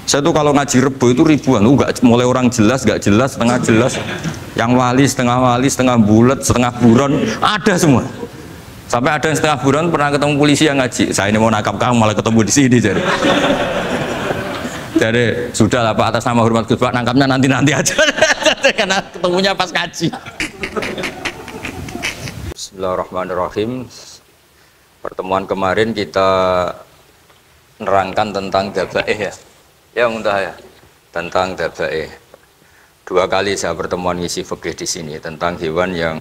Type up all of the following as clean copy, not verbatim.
Saya tuh kalau ngaji Rebo itu ribuan, nggak mulai orang jelas, nggak jelas, setengah jelas, yang wali, setengah bulat, setengah buron, ada semua. Sampai ada yang setengah buron pernah ketemu polisi yang ngaji. Saya ini mau nangkap kamu malah ketemu di sini jadi. Jadi sudah lah Pak, atas nama hormat Gus Pak, nangkapnya nanti aja karena ketemunya pas ngaji. Bismillahirrahmanirrahim. Pertemuan kemarin kita nerangkan tentang dabaih ya. Ya mudah ya, tentang dabaih. 2 kali saya pertemuan ngisi fikih di sini tentang hewan yang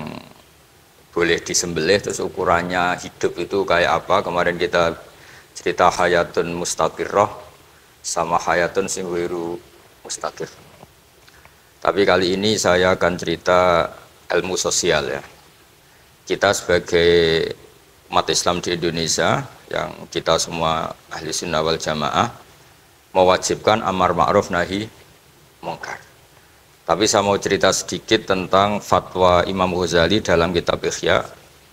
boleh disembelih terus ukurannya hidup itu kayak apa. Kemarin kita cerita hayatun mustaqirrah sama hayatun sing ghairu mustaqir. Tapi kali ini saya akan cerita ilmu sosial ya. Kita sebagai umat Islam di Indonesia yang kita semua ahli sunnah wal jamaah mewajibkan amar ma'ruf nahi mungkar. Tapi saya mau cerita sedikit tentang fatwa Imam Ghazali dalam kitab Ihya,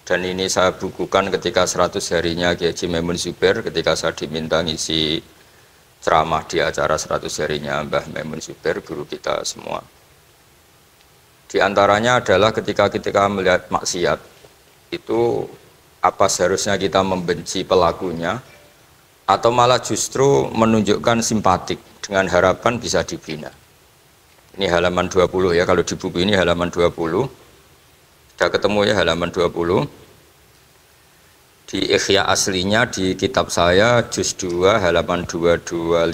dan ini saya bukukan ketika 100 harinya Kiai Haji Maimun Zubair ketika saya diminta ngisi ceramah di acara 100 harinya Mbah Maimun Zubair, guru kita semua. Di antaranya adalah ketika melihat maksiat itu apa seharusnya kita membenci pelakunya atau malah justru menunjukkan simpatik dengan harapan bisa dibina. Ini halaman 20 ya, kalau di buku ini halaman 20. Sudah ketemu ya halaman 20. Di Ihya aslinya di kitab saya juz 2 halaman 225.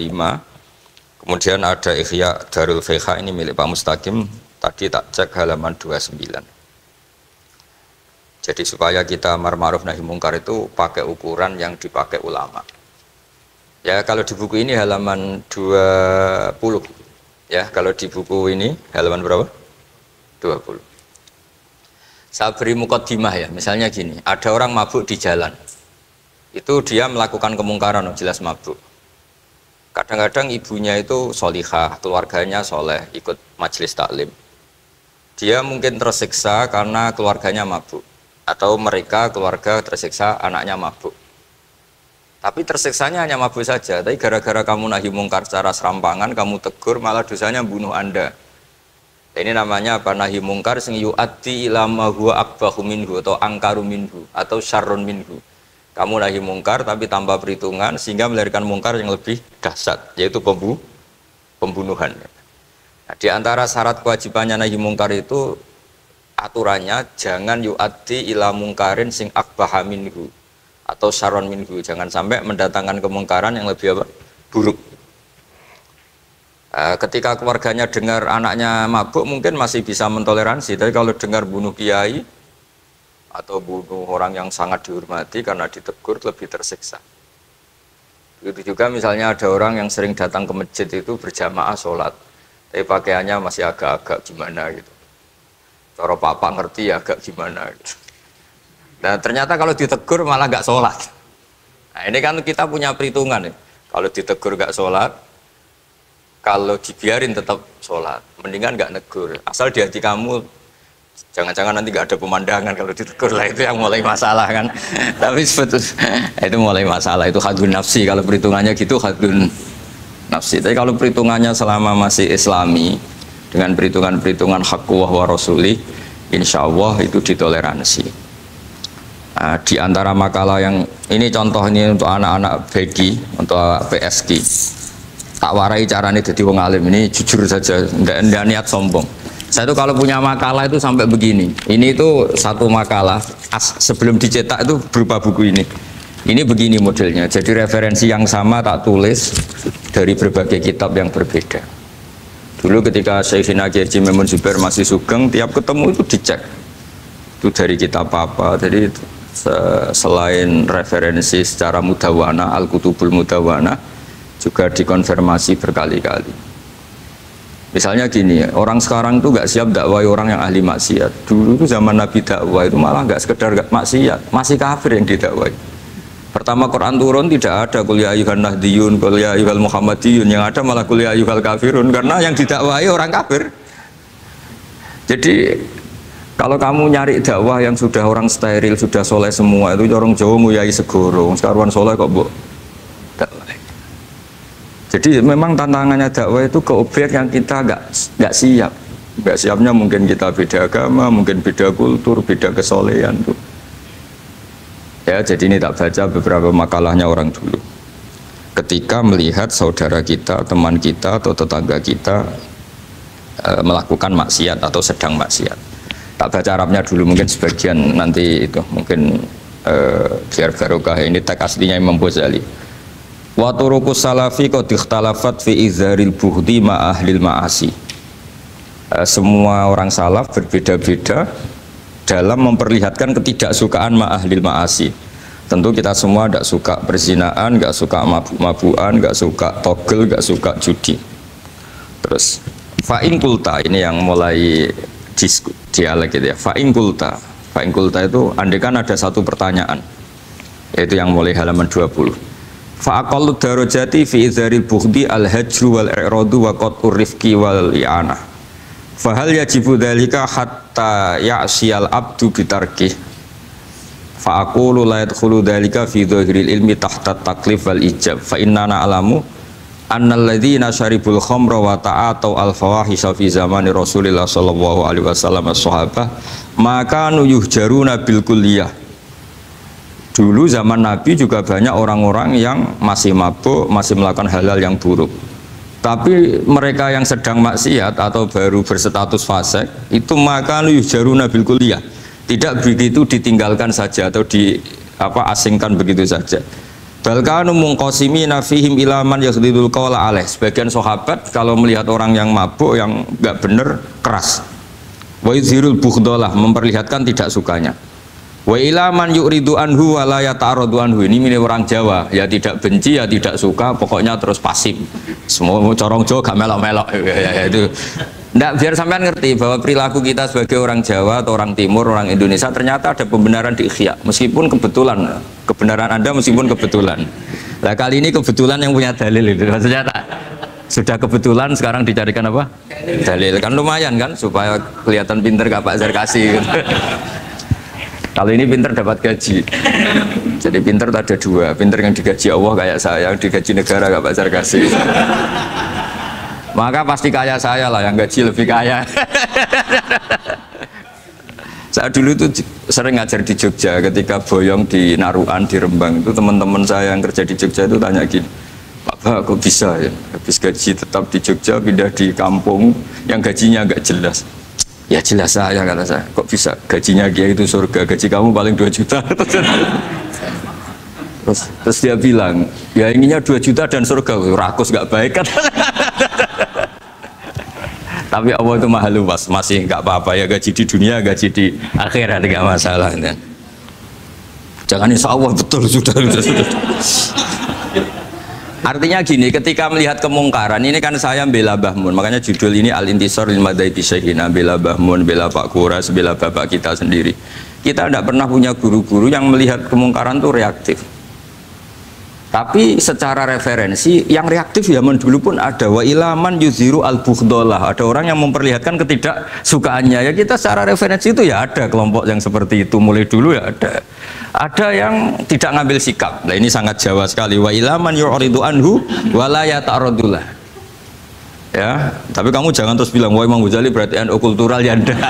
Kemudian ada Ihya Darul Fiqh ini milik Pak Mustaqim, tadi tak cek halaman 29. Jadi supaya kita amar ma'ruf nahi mungkar itu pakai ukuran yang dipakai ulama. Ya kalau di buku ini halaman 20. Ya kalau di buku ini halaman berapa? 20. Saya beri mukaddimah ya, misalnya gini, ada orang mabuk di jalan. Itu dia melakukan kemungkaran, jelas mabuk. Kadang-kadang ibunya itu solihah, keluarganya soleh, ikut majelis taklim. Dia mungkin tersiksa karena keluarganya mabuk. Atau mereka keluarga tersiksa anaknya mabuk. Tapi tersiksanya hanya mabuk saja, tapi gara-gara kamu nahi mungkar secara serampangan, kamu tegur, malah dosanya bunuh Anda. Ini namanya apa? Nahi mungkar sing yu'addi ila ma huwa akbahu minhu atau angkaru minhu atau syarrun minhu. Kamu nahi mungkar tapi tanpa perhitungan sehingga melahirkan mungkar yang lebih dahsyat, yaitu pembunuhan. Nah, di antara syarat kewajibannya nahi mungkar itu aturannya jangan yu'addi ila mungkarin sing akbaha minhu atau syarron minhu, jangan sampai mendatangkan kemungkaran yang lebih apa? Buruk. Ketika keluarganya dengar anaknya mabuk mungkin masih bisa mentoleransi, tapi kalau dengar bunuh kiai atau bunuh orang yang sangat dihormati karena ditegur lebih tersiksa. Begitu juga misalnya ada orang yang sering datang ke masjid itu berjamaah sholat, tapi pakaiannya masih agak-agak gimana gitu. Cara papa ngerti ya agak gimana gitu. Nah ternyata kalau ditegur malah nggak sholat. Nah ini kan kita punya perhitungan ya. Kalau ditegur nggak sholat, kalau dibiarin tetap sholat, mendingan nggak negur. Asal di hati kamu, jangan-jangan nanti nggak ada pemandangan kalau ditegur lah, itu yang mulai masalah kan. Tapi sebetulnya itu mulai masalah, itu hadun nafsi. Kalau perhitungannya gitu hadun nafsi. Tapi kalau perhitungannya selama masih islami, dengan perhitungan-perhitungan haqquh wa rasulih, insya Allah itu ditoleransi. Nah, di antara makalah yang ini contoh ini untuk anak-anak begi, untuk PSG, tak warai caranya jadi wong alim, ini jujur saja, enggak niat sombong. Saya tuh kalau punya makalah itu sampai begini. Ini itu satu makalah sebelum dicetak itu berupa buku ini. Ini begini modelnya. Jadi referensi yang sama tak tulis dari berbagai kitab yang berbeda. Dulu ketika Syekhina Kiai Haji Maimun Zubair masih sugeng, tiap ketemu itu dicek. Itu dari kitab apa. Jadi selain referensi secara mudawana, al-kutubul mudawana, juga dikonfirmasi berkali-kali. Misalnya gini, orang sekarang itu nggak siap dakwah orang yang ahli maksiat. Dulu itu zaman Nabi dakwah itu malah nggak sekedar maksiat, masih kafir yang didakwai. Pertama Quran turun tidak ada qul ya ayyuhan nahdiyun, qul ya ayyuhal muhammadiyun, yang ada malah qul ya ayyuhal kafirun, karena yang didakwai orang kafir. Jadi kalau kamu nyari dakwah yang sudah orang steril, sudah soleh semua, itu orang Jawa nguyai segoro, sekaruan soleh kok bu dakwah. Jadi memang tantangannya dakwah itu ke objek yang kita nggak siap. Nggak siapnya mungkin kita beda agama, mungkin beda kultur, beda kesolehan tuh. Ya, jadi ini tak baca beberapa makalahnya orang dulu. Ketika melihat saudara kita, teman kita atau tetangga kita melakukan maksiat atau sedang maksiat. Tak baca Arabnya dulu, mungkin sebagian nanti itu mungkin biar barokah. Ini teks aslinya Imam Ghazali. Wa turuqus salafi qad ikhtalafat fi izharil buhdi ma ahlil ma'asi. Semua orang salaf berbeda-beda dalam memperlihatkan ketidaksukaan ma ahlil ma'asi. Tentu kita semua tidak suka perzinaan, nggak suka mabuk-mabukan, nggak suka togel, nggak suka judi. Terus fa'in kulta, ini yang mulai dialek gitu ya. Fa'in kulta itu andaikan ada satu pertanyaan, yaitu yang mulai halaman 20. Fa'aqallu darajati fi izharil bughdi al-hajru wal i'radu wa qat'ur rifqi wal i'anah. Fahal yajibu dzalika hatta ya'siyal abdu bitarkih. Fa'aqulu la yadkhulu dzalika fi dhahiril ilmi tahta taklif wal ijab. Fa innana alamu annal ladzina syaribul khamra wa ta'atau al fawahisha fi zamani Rasulillah sallallahu alaihi wasallam as-sahabah maka yuhjaruna bil kulliyah. Dulu zaman Nabi juga banyak orang-orang yang masih mabuk, masih melakukan hal-hal yang buruk. Tapi mereka yang sedang maksiat atau baru berstatus fasik itu maka yuhjaruna bil kulliyah. Tidak begitu ditinggalkan saja atau asingkan begitu saja. Balkanu mungqasimina fihim ilaman yakhdidul qawla alaih. Sebagian sahabat kalau melihat orang yang mabuk, yang enggak benar, keras. Wa yuzhirul bughdalah, memperlihatkan tidak sukanya. Wa ilaman yu'ridu anhu wa la yata'aradu anhu. Ini milik orang Jawa, ya tidak benci, ya tidak suka, pokoknya terus pasif. Semua corong Jawa gak melok-melok ya, itu. Nggak, biar sampean ngerti bahwa perilaku kita sebagai orang Jawa atau orang Timur, orang Indonesia ternyata ada pembenaran di ikhya, meskipun kebetulan, kebenaran Anda meskipun kebetulan. Nah kali ini kebetulan yang punya dalil itu, maksudnya sudah kebetulan sekarang dicarikan apa? Dalil, kan lumayan kan, supaya kelihatan pinter gak Pak Zarkasi gitu. Kalau ini pinter dapat gaji, jadi pinter ada dua, pinter yang digaji Allah kayak saya, yang digaji negara gak Pak Zarkasi. Maka pasti kaya saya lah, yang gaji lebih kaya. Saya dulu tuh sering ngajar di Jogja, ketika boyong di Naruan, di Rembang itu teman-teman saya yang kerja di Jogja itu tanya gini, Pak kok bisa ya, habis gaji tetap di Jogja, pindah di kampung yang gajinya agak jelas. Ya jelas saya, kata saya, kok bisa gajinya dia itu surga, gaji kamu paling 2 juta. Terus dia bilang, ya inginnya 2 juta dan surga, rakus gak baik kan. Tapi Allah itu maha luas, masih nggak apa-apa ya, gaji di dunia, gaji di akhirat nggak masalah. Jangan insya Allah betul sudah. Artinya gini, ketika melihat kemungkaran, ini kan saya bela Mbah Mun, makanya judul ini Al-Intisar lil Madhabi Syekhina, bela Mbah Mun, bela Pak Kuras, bela bapak kita sendiri. Kita tidak pernah punya guru-guru yang melihat kemungkaran itu reaktif. Tapi secara referensi yang reaktif zaman dulu pun ada. Wa ilaman yuziru al-bughdalah, ada orang yang memperlihatkan ketidaksukaannya. Ya kita secara referensi itu ya ada kelompok yang seperti itu, mulai dulu ya ada. Ada yang tidak ngambil sikap. Nah ini sangat Jawa sekali. Wa ilaman yu'ridu anhu wa la yata'aradullah. Ya, tapi kamu jangan terus bilang wah Imam Ghazali berarti NU kultural ya enggak.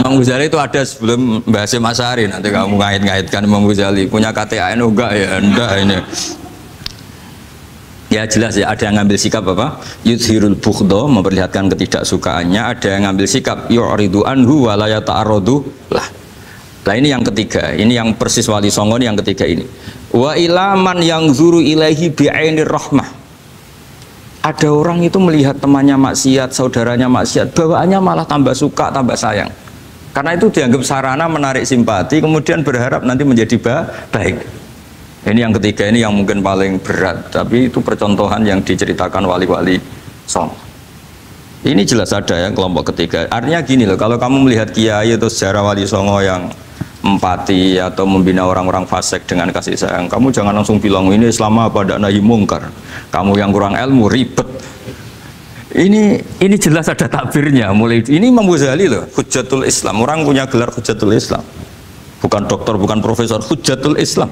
Imam Ghazali itu ada sebelum bahas Mas Ari, nanti kamu ngait-ngaitkan Imam Ghazali punya KTA NU enggak ya, enggak ini. Ya jelas ya, ada yang ngambil sikap apa? Yudhirul bughda, memperlihatkan ketidaksukaannya. Ada yang ngambil sikap yu'ridu anhu wa la yata'aradu lah. Nah ini yang ketiga, ini yang persis Wali Songo yang ketiga ini. Wa ilaman yang zuru ilaihi bi'ainir rahmah. Ada orang itu melihat temannya maksiat, saudaranya maksiat, bawaannya malah tambah suka, tambah sayang. Karena itu dianggap sarana menarik simpati, kemudian berharap nanti menjadi baik. Ini yang ketiga, ini yang mungkin paling berat, tapi itu percontohan yang diceritakan wali-wali Songo. Ini jelas ada ya kelompok ketiga. Artinya gini loh, kalau kamu melihat kiai atau sejarah Wali Songo yang empati atau membina orang-orang fasik dengan kasih sayang, kamu jangan langsung bilang ini Islam apa tidak nahi mungkar. Kamu yang kurang ilmu ribet. Ini jelas ada takbirnya. Mulai ini Imam Ghazali loh, Hujjatul Islam. Orang punya gelar Hujjatul Islam. Bukan dokter, bukan profesor, Hujjatul Islam.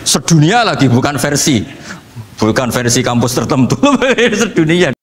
Sedunia lagi, bukan versi. Bukan versi kampus tertentu, sedunia.